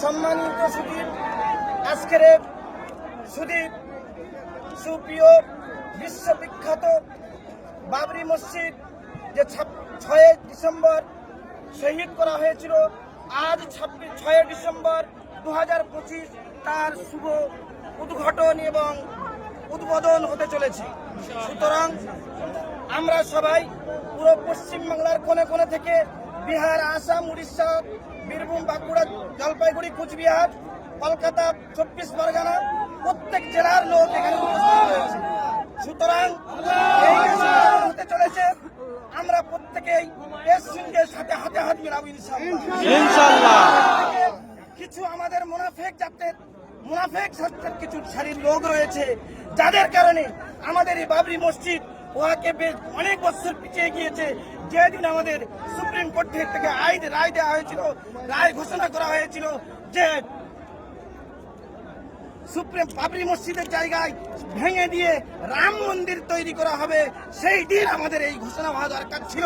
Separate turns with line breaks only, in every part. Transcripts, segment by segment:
সম্মানিত সুধীর, আজকের সুধীর সুপ্রিয় বিশ্ববিখ্যাত বাবরি মসজিদ যে 6 ডিসেম্বর শহীদ করা হয়েছিল, আজ 6 ডিসেম্বর 2025 তার শুভ উদ্ঘাটন এবং উদ্বোধন হতে চলেছে। সুতরাং আমরা সবাই পুরো পশ্চিমবাংলার কোণে কোণে থেকে বিহার, আসাম, উড়িষ্যা, বীরভূম, বাঁকুড়া, জলপাইগুড়ি, কুচবিহার, কলকাতা, 24 পরগনা প্রত্যেক জেলার লোক এখানে উপস্থিত হয়েছে। সুতরাং হতে চলেছে, আমরা প্রত্যেকেই এর সঙ্গে সাথে হাতে হাত মিলাবো ইনশাআল্লাহ। কিছু আমাদের মুনাফেক জাতের কিছু সারির লোক রয়েছে, যাদের কারণে আমাদের এই বাবরি মসজিদ ওয়াকে অনেক বছর পিছিয়ে গিয়েছে। যেদিন আমাদের সুপ্রিম কোর্ট থেকে রায় দেওয়া হয়েছিল, রায় ঘোষণা করা হয়েছিল যে সুপ্রিম বাবরি মসজিদের জায়গায় ভেঙে দিয়ে রাম মন্দির তৈরি করা হবে, সেই দিন আমাদের এই ঘোষণা হওয়া দরকার ছিল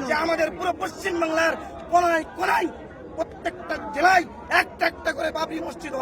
যে আমাদের পুরো পশ্চিমবাংলার কোনায় কোনায় প্রত্যেকটা জেলায় একটা একটা করে বাবরি মসজিদ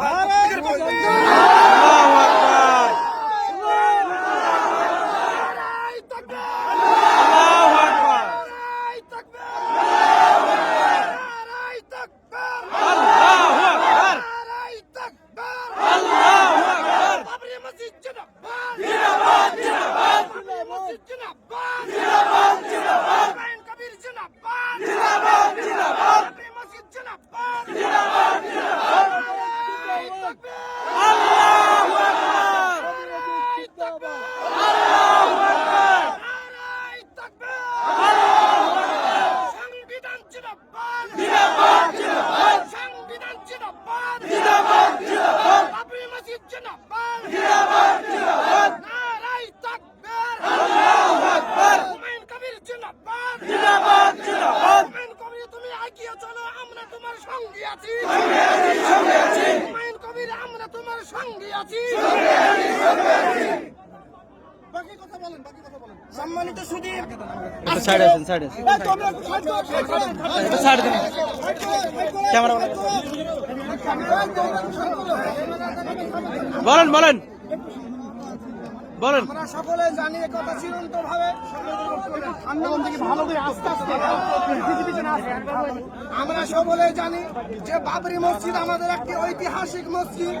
সম্মানিত সুধীর,
বলেন
আমরা সকলে জানি একথা চিরন্ত ভাবে আমরা সকলে জানি যে বাবরি মসজিদ আমাদের একটি ঐতিহাসিক মসজিদ,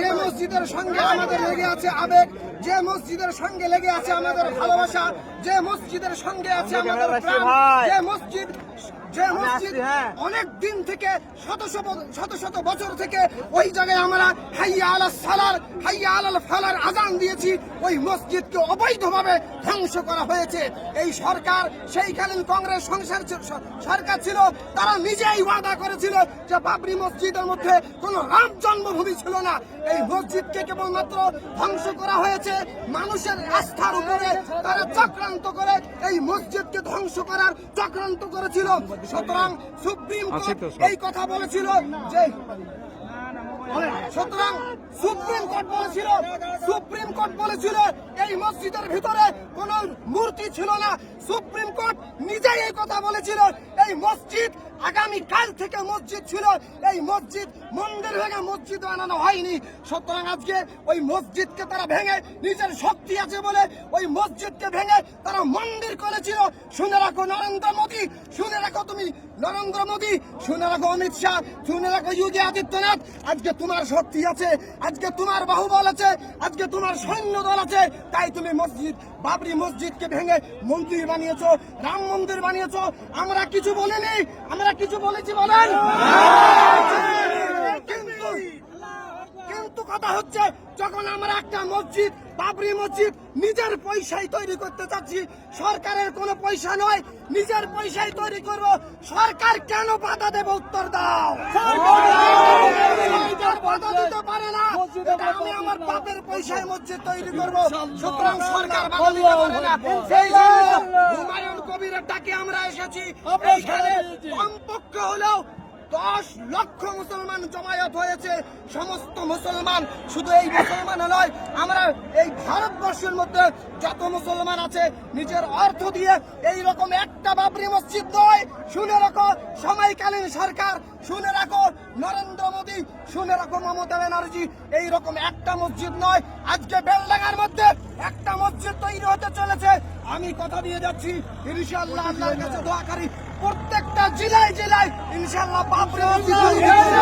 যে মসজিদের সঙ্গে আমাদের লেগে আছে আবেগ, যে মসজিদের সঙ্গে লেগে আছে আমাদের ভালোবাসা, যে মসজিদের সঙ্গে আছে আমাদের প্রাণ, যে মসজিদ অনেক দিন থেকে শত বছর থেকে ওই জায়গায় আমরা হাইয়া আলাস সালার, হাইয়া আলাল ফালার আজান দিয়েছি, ওই মসজিদকে অবৈধভাবে ধ্বংস করা হয়েছে। এই সরকার, সেইকালীন কংগ্রেস সরকার ছিল, তারা নিজেই ওয়াদা করেছিল যে বাবরি মসজিদের মধ্যে কোনো রাম জন্মভূমি ছিল না। এই মসজিদকে কেবলমাত্র ধ্বংস করা হয়েছে মানুষের আস্থার উপরে। তারা চক্রান্ত করে এই মসজিদকে ধ্বংস করার চক্রান্ত করেছিল। সুতরাং সুপ্রিম কোর্ট এই কথা বলেছিল যে সুপ্রিম কোর্ট বলেছিল এই মসজিদের ভিতরে কোন মূর্তি ছিল না। সুপ্রিম কোর্ট নিজেই এই কথা বলেছিল এই মসজিদ আগামী কাল থেকে মসজিদ ছিল, এই মসজিদ মন্দির ভেঙে মসজিদ বানানো হয়নি। সুতরাং আজকে ওই মসজিদকে তারা ভেঙে, নিজের শক্তি আছে বলে ওই মসজিদকে ভেঙে তারা মন্দির করেছিল। শুনে রাখো নরেন্দ্র মোদী, শুনে রাখো তুমি নরেন্দ্র মোদী, শুনে রাখো অমিত শাহ, শুনে রাখো যোগী আদিত্যনাথ, আজকে তোমার শক্তি আছে, আজকে তোমার বাহুবল আছে, আজকে তোমার সৈন্য দল আছে, তাই তুমি বাবরি মসজিদকে ভেঙে মন্দির বানিয়েছো, রাম মন্দির বানিয়েছো। আমরা কিছু বলিনি, আমরা কিছু বলেছি বলেন? কিন্তু কথা হচ্ছে, যখন আমরা একটা মসজিদ, বাবরি মসজিদ নিজের পয়সায় তৈরি করতে চাচ্ছি, সরকারের কোনো পয়সা নয়, নিজের পয়সায় তৈরি করব, সরকার কেন বাধা দেবে? উত্তর দাও। বাধা দিতে পারে না। আমি আমার বাপের পয়সায় মসজিদ তৈরি করব, সুতরাং সরকার বাধা দিতে পারে না। সেই জন্য হুমায়ুন কবিরের ডাকে আমরা এসেছি। এইখানে কমপক্ষে হলেও 10 লক্ষ মুসলমান জমায়েত হয়েছে। সমস্ত মুসলমান, শুধু এই মুসলমান নয়, আমরা এই ভারতবর্ষের মধ্যে যত মুসলমান আছে নিজের অর্থ দিয়ে এই রকম একটা বাবরি মসজিদ নয়, শুনে রাখো সময়কালীন সরকার, শুনে রাখো নরেন্দ্র মোদী, শুনে রাখো মমতা ব্যানার্জি, এইরকম একটা মসজিদ নয়, আজকে বেলডাঙ্গার মধ্যে একটা মসজিদ তৈরি হতে চলেছে। আমি কথা দিয়ে যাচ্ছি, ইনশাআল্লাহ আল্লাহর কাছে দোয়া করি প্রত্যেকটা জেলায় জেলায় ইনশাআল্লাহ বাবরি মসজিদ তৈরি হবে।